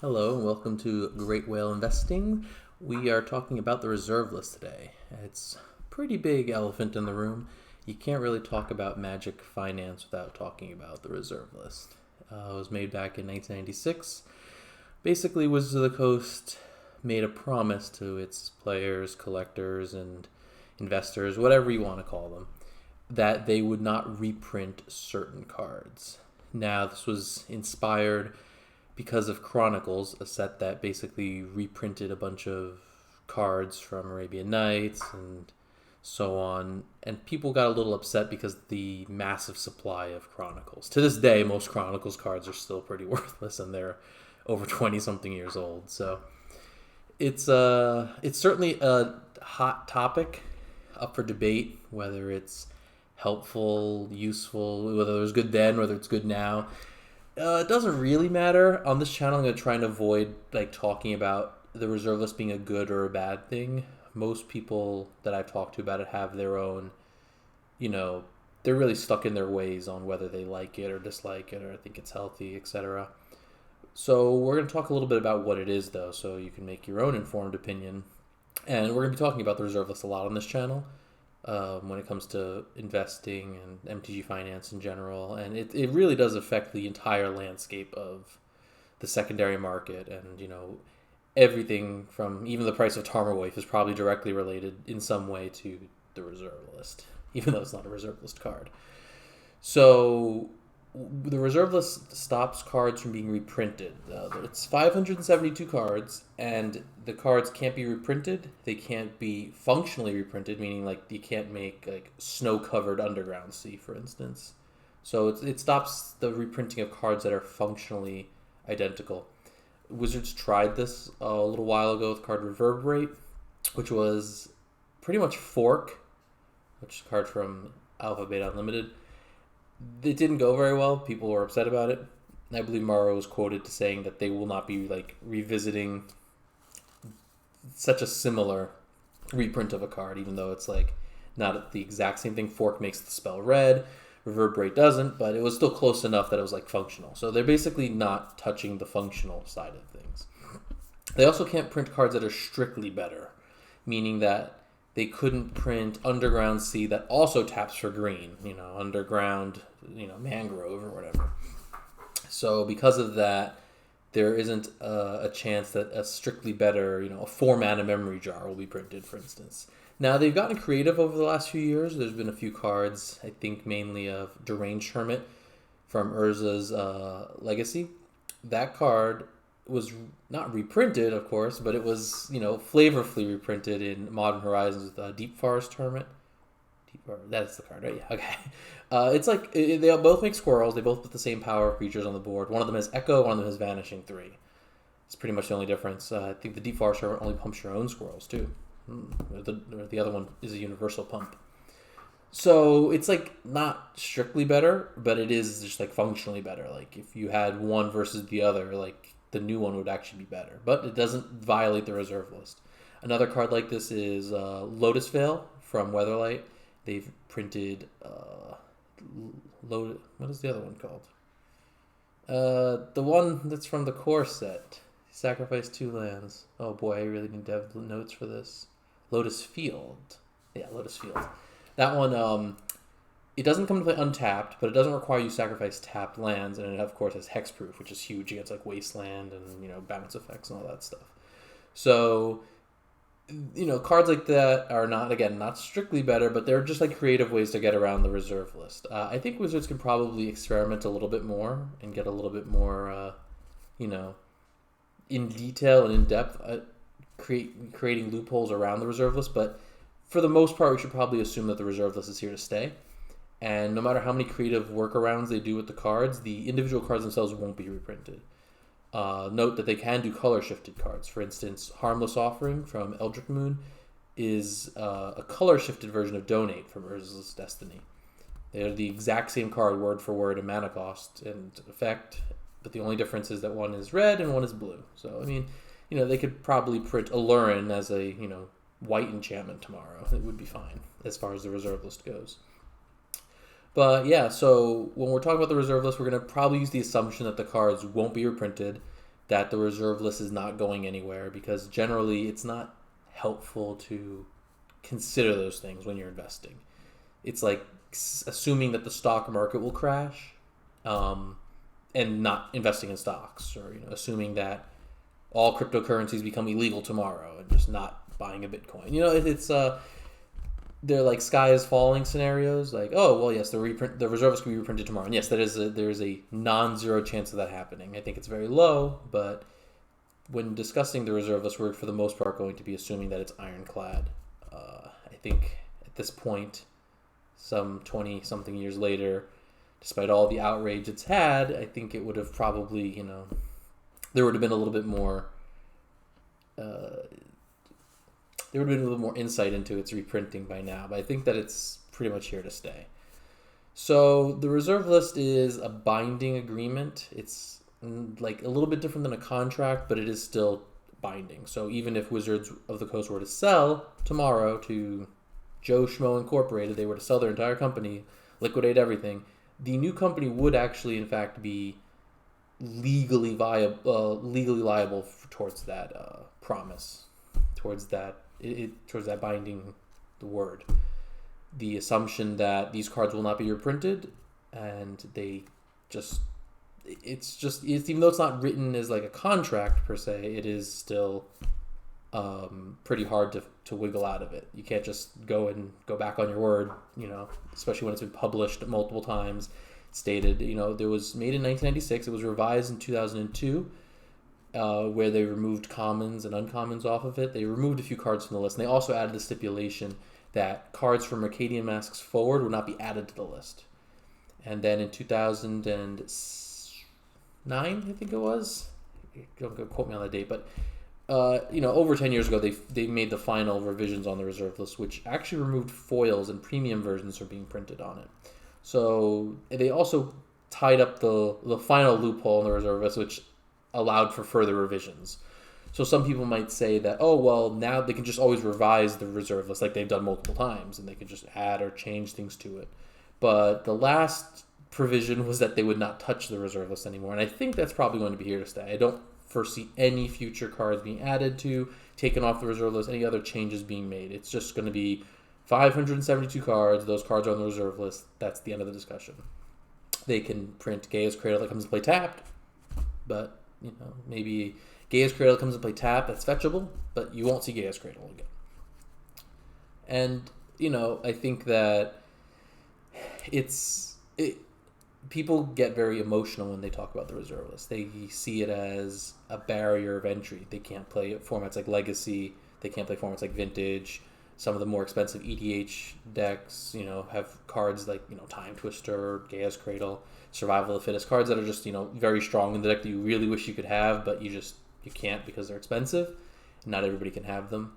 Hello and welcome to Great Whale Investing. We are talking about the reserve list today. It's a pretty big elephant in the room. You can't really talk about magic finance without talking about the reserve list. It was made back in 1996. Basically, Wizards of the Coast made a promise to its players, collectors, and investors, whatever you want to call them, that they would not reprint certain cards. Now, this was inspired because of Chronicles, a set that basically reprinted a bunch of cards from Arabian Nights and so on. And people got a little upset because of the massive supply of Chronicles. To this day, most Chronicles cards are still pretty worthless, and they're over 20-something years old. So it's certainly a hot topic up for debate, whether it's helpful, useful, whether it was good then, whether it's good now. It doesn't really matter. On this channel, I'm going to try and avoid talking about the reserve list being a good or a bad thing. Most people that I've talked to about it have their own, they're really stuck in their ways on whether they like it or dislike it or think it's healthy, etc. So we're going to talk a little bit about what it is, though, so you can make your own informed opinion. And we're going to be talking about the reserve list a lot on this channel. When it comes to investing and MTG finance in general. And it really does affect the entire landscape of the secondary market. And, everything from even the price of Tarmogoyf is probably directly related in some way to the reserve list, even though it's not a reserve list card. So the reserve list stops cards from being reprinted. It's 572 cards, and the cards can't be reprinted. They can't be functionally reprinted, meaning you can't make snow-covered Underground Sea, for instance. So it stops the reprinting of cards that are functionally identical. Wizards tried this a little while ago with the card Reverberate, which was pretty much Fork, which is a card from Alpha Beta Unlimited. It didn't go very well. People were upset about it. I believe Morrow was quoted to saying that they will not be revisiting such a similar reprint of a card, even though it's not the exact same thing. Fork makes the spell red, Reverberate doesn't, but it was still close enough that it was functional. So they're basically not touching the functional side of things. They also can't print cards that are strictly better, meaning that they couldn't print Underground Sea that also taps for green, Underground, Mangrove or whatever. So because of that, there isn't a chance that a strictly better, a 4-mana Memory Jar will be printed, for instance. Now, they've gotten creative over the last few years. There's been a few cards, I think mainly of Deranged Hermit from Urza's Legacy. That card was not reprinted, of course, but it was, flavorfully reprinted in Modern Horizons with Deep Forest Hermit. That's the card, right? Yeah, okay. They both make squirrels. They both put the same power creatures on the board. One of them has Echo, one of them has Vanishing 3. It's pretty much the only difference. I think the Deep Forest Hermit only pumps your own squirrels, too. The other one is a universal pump. So it's not strictly better, but it is just functionally better. If you had one versus the other, the new one would actually be better. But it doesn't violate the reserve list. Another card like this is Lotusvale from Weatherlight. They've printed what is the other one called? The one that's from the core set. Sacrifice 2 lands. Oh boy, I really need to have notes for this. Lotus Field. Yeah, Lotus Field. That one, it doesn't come to play untapped, but it doesn't require you sacrifice tapped lands, and it of course has hexproof, which is huge against Wasteland and bounce effects and all that stuff. So cards like that are not strictly better, but they're just creative ways to get around the reserve list. I think Wizards can probably experiment a little bit more and get a little bit more, in detail and in depth at creating loopholes around the reserve list. But for the most part, we should probably assume that the reserve list is here to stay. And no matter how many creative workarounds they do with the cards, the individual cards themselves won't be reprinted. Note that they can do color-shifted cards. For instance, Harmless Offering from Eldritch Moon is a color-shifted version of Donate from Urza's Destiny. They're the exact same card, word for word, in mana cost and effect, but the only difference is that one is red and one is blue. So, they could probably print Alurin as a, white enchantment tomorrow. It would be fine as far as the reserve list goes. But yeah, so when we're talking about the reserve list, we're going to probably use the assumption that the cards won't be reprinted. that the reserve list is not going anywhere, because generally it's not helpful to consider those things when you're investing. It's like assuming that the stock market will crash, and not investing in stocks, or assuming that all cryptocurrencies become illegal tomorrow and just not buying a Bitcoin. They're like sky is falling scenarios. Like, oh well, yes, the reserve list can be reprinted tomorrow, and yes, there is a non-zero chance of that happening. I think it's very low, but when discussing the reserve list, we're for the most part going to be assuming that it's ironclad. I think at this point, some 20-something years later, despite all the outrage it's had, I think it would have probably, there would have been a little bit more, insight into its reprinting by now. But I think that it's pretty much here to stay. So the reserve list is a binding agreement. It's like a little bit different than a contract, but it is still binding. So even if Wizards of the Coast were to sell tomorrow to Joe Schmo Incorporated, they were to sell their entire company, liquidate everything, the new company would actually, in fact, be legally liable towards that promise, towards that binding the word. The assumption that these cards will not be reprinted, and it's even though it's not written as like a contract per se, it is still pretty hard to wiggle out of it. You can't just go back on your word, especially when it's been published multiple times. Stated, there was made in 1996. It was revised in 2002, where they removed commons and uncommons off of it. They removed a few cards from the list, and they also added the stipulation that cards from Mercadian Masks forward would not be added to the list. And then in 2009, I think it was, don't quote me on the date, but over 10 years ago, they made the final revisions on the reserve list, which actually removed foils and premium versions from being printed on it. So they also tied up the final loophole in the reserve list, which allowed for further revisions. So some people might say that, oh, well, now they can just always revise the reserve list like they've done multiple times, and they could just add or change things to it. But the last provision was that they would not touch the reserve list anymore, and I think that's probably going to be here to stay. I don't foresee any future cards being added to, taken off the reserve list, any other changes being made. It's just going to be 572 cards. Those cards are on the reserve list. That's the end of the discussion. They can print Gaia's Cradle that comes to play tapped, but maybe Gaia's Cradle comes to play tapped. That's fetchable, but you won't see Gaia's Cradle again. And I think that people get very emotional when they talk about the reserve list. They see it as a barrier of entry. They can't play formats like Legacy. They can't play formats like Vintage. Some of the more expensive EDH decks, have cards like, Time Twister, Gaia's Cradle, Survival of the Fittest, cards that are just, very strong in the deck that you really wish you could have, but you can't because they're expensive. Not everybody can have them.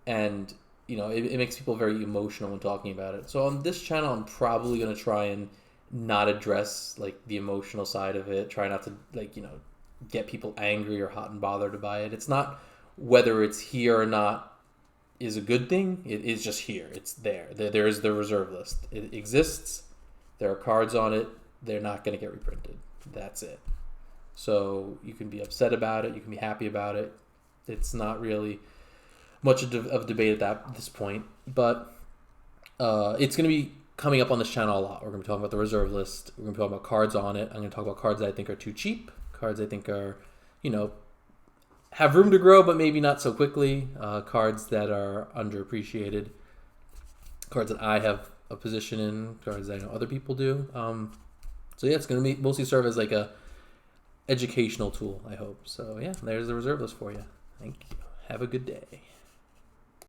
And, it makes people very emotional when talking about it. So on this channel, I'm probably going to try and not address, the emotional side of it. Try not to, get people angry or hot and bothered by it. It's not whether it's here or not is a good thing. It is just here. It's there. There is the reserve list. It exists. There are cards on it. They're not going to get reprinted. That's it. So you can be upset about it. You can be happy about it. It's not really much of debate at this point. But it's going to be coming up on this channel a lot. We're going to be talking about the reserve list. We're going to be talking about cards on it. I'm going to talk about cards that I think are too cheap. Cards I think are, have room to grow, but maybe not so quickly. Cards that are underappreciated. Cards that I have a position in. Cards that I know other people do. So yeah, it's going to mostly serve as like a educational tool, I hope. So yeah, there's the reserve list for you. Thank you. Have a good day.